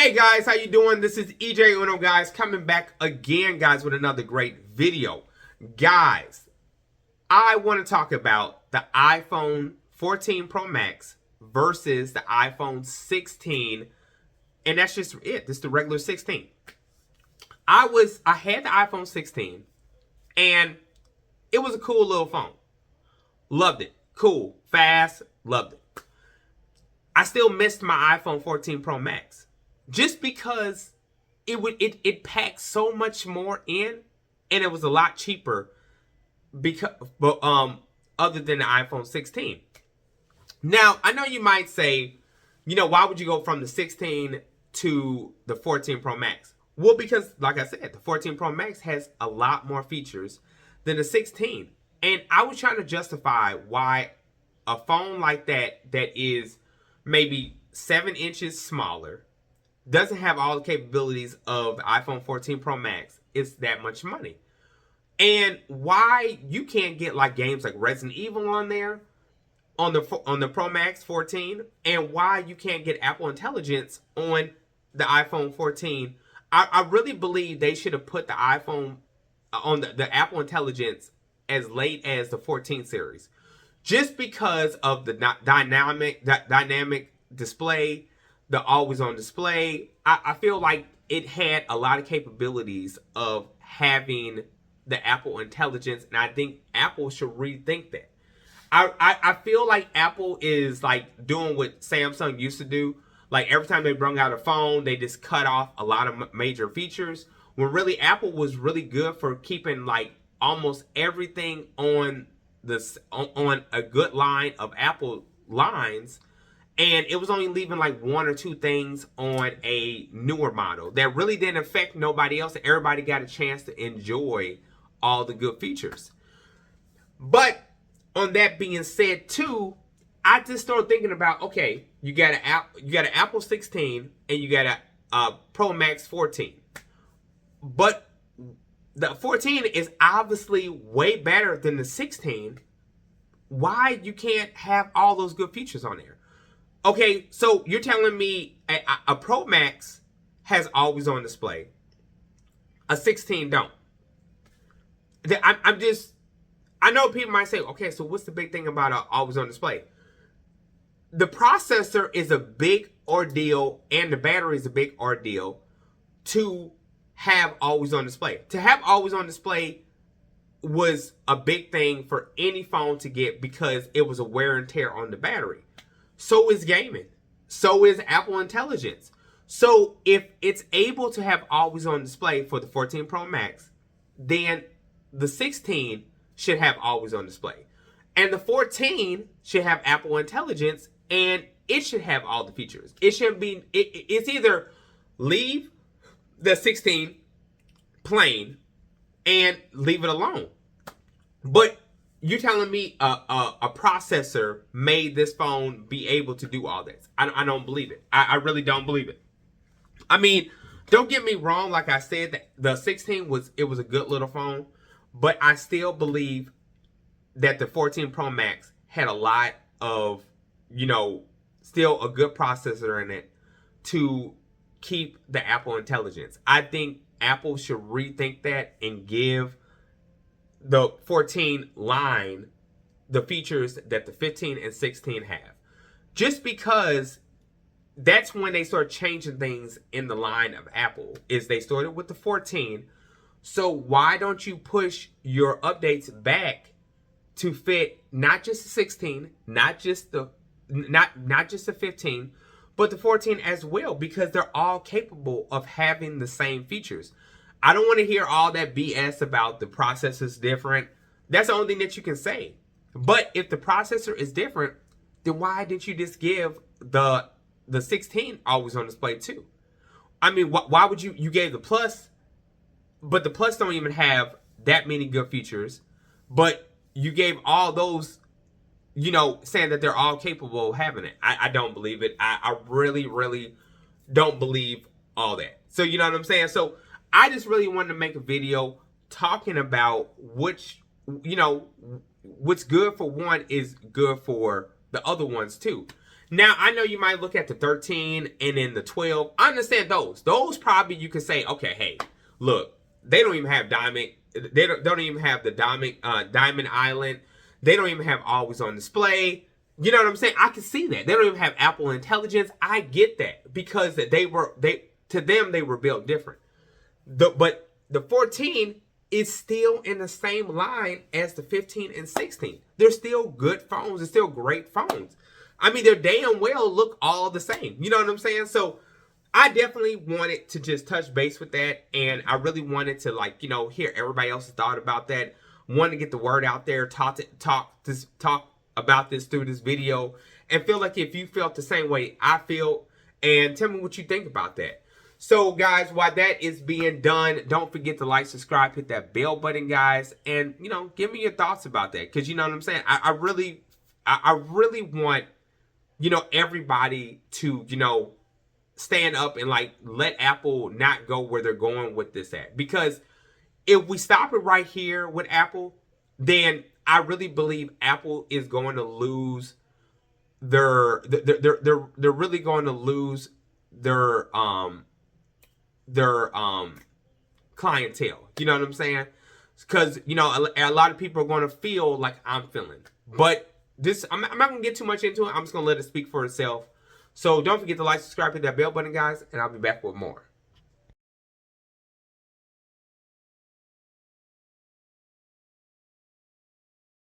Hey guys, how you doing? This is EJ Uno, guys, coming back again, guys, with another great video. Guys, I want to talk about the iPhone 14 Pro Max versus the iPhone 16, and that's just it. This is the regular 16. I had the iPhone 16, and it was a cool little phone. Loved it. Cool, fast, loved it. I still missed my iPhone 14 Pro Max. Just because it packed so much more in, and it was a lot cheaper other than the iPhone 16. Now, I know you might say, why would you go from the 16 to the 14 Pro Max? Well, because like I said, the 14 Pro Max has a lot more features than the 16. And I was trying to justify why a phone like that is maybe 7 inches smaller, doesn't have all the capabilities of the iPhone 14 Pro Max, is that much money. And why you can't get like games like Resident Evil on there on the Pro Max 14, and why you can't get Apple Intelligence on the iPhone 14. I really believe they should have put the iPhone on the Apple Intelligence as late as the 14 series, just because of the dynamic display, the always on display. I feel like it had a lot of capabilities of having the Apple Intelligence, and I think Apple should rethink that. I feel like Apple is like doing what Samsung used to do. Like every time they brought out a phone, they just cut off a lot of major features. When really Apple was really good for keeping like almost everything on a good line of Apple lines. And it was only leaving like 1 or 2 things on a newer model that really didn't affect nobody else. Everybody got a chance to enjoy all the good features. But on that being said too, I just started thinking about, okay, you got an Apple 16 and you got a Pro Max 14. But the 14 is obviously way better than the 16. Why you can't have all those good features on there? Okay, so you're telling me a Pro Max has always on display. A 16 don't. I know people might say, okay, so what's the big thing about always on display? The processor is a big ordeal, and the battery is a big ordeal to have always on display. To have always on display was a big thing for any phone to get because it was a wear and tear on the battery. So is gaming. So is Apple Intelligence. So if it's able to have always on display for the 14 Pro Max, then the 16 should have always on display. And the 14 should have Apple Intelligence, and it should have all the features. It should be, it's either leave the 16 plain and leave it alone. But you're telling me a processor made this phone be able to do all this? I don't believe it. I really don't believe it. I mean, don't get me wrong. Like I said, that the 16 was a good little phone, but I still believe that the 14 Pro Max had a lot of, still a good processor in it to keep the Apple Intelligence. I think Apple should rethink that and give the 14 line the features that the 15 and 16 have. Just because that's when they start changing things in the line of Apple, is they started with the 14. So why don't you push your updates back to fit not just the 16, not just the 15, but the 14 as well, because they're all capable of having the same features. I don't want to hear all that BS about the processor's different. That's the only thing that you can say. But if the processor is different, then why didn't you just give the 16 always on display too? I mean, why would you gave the Plus, but the Plus don't even have that many good features, but you gave all those, saying that they're all capable of having it. I don't believe it. I really, really don't believe all that. So you know what I'm saying? So I just really wanted to make a video talking about what's good for one is good for the other ones too. Now, I know you might look at the 13 and then the 12. I understand those. Those probably you can say, okay, hey, look, they don't even have diamond. They don't even have the diamond island. They don't even have always on display. You know what I'm saying? I can see that. They don't even have Apple Intelligence. I get that because to them they were built different. But the 14 is still in the same line as the 15 and 16. They're still good phones. They're still great phones. I mean, they're damn well look all the same. You know what I'm saying? So I definitely wanted to just touch base with that. And I really wanted to, like, you know, hear everybody else's thought about that. Want to get the word out there, talk about this through this video. And feel like if you felt the same way I feel. And tell me what you think about that. So, guys, while that is being done, don't forget to like, subscribe, hit that bell button, guys. And, you know, give me your thoughts about that. Because, you know what I'm saying? I really want, you know, everybody to, you know, stand up and, like, let Apple not go where they're going with this at. Because if we stop it right here with Apple, then I really believe Apple is going to lose they're really going to lose their clientele. You know what I'm saying? Because, you know, a lot of people are going to feel like I'm feeling. But this, I'm not going to get too much into it. I'm just going to let it speak for itself. So don't forget to like, subscribe, hit that bell button, guys, and I'll be back with more.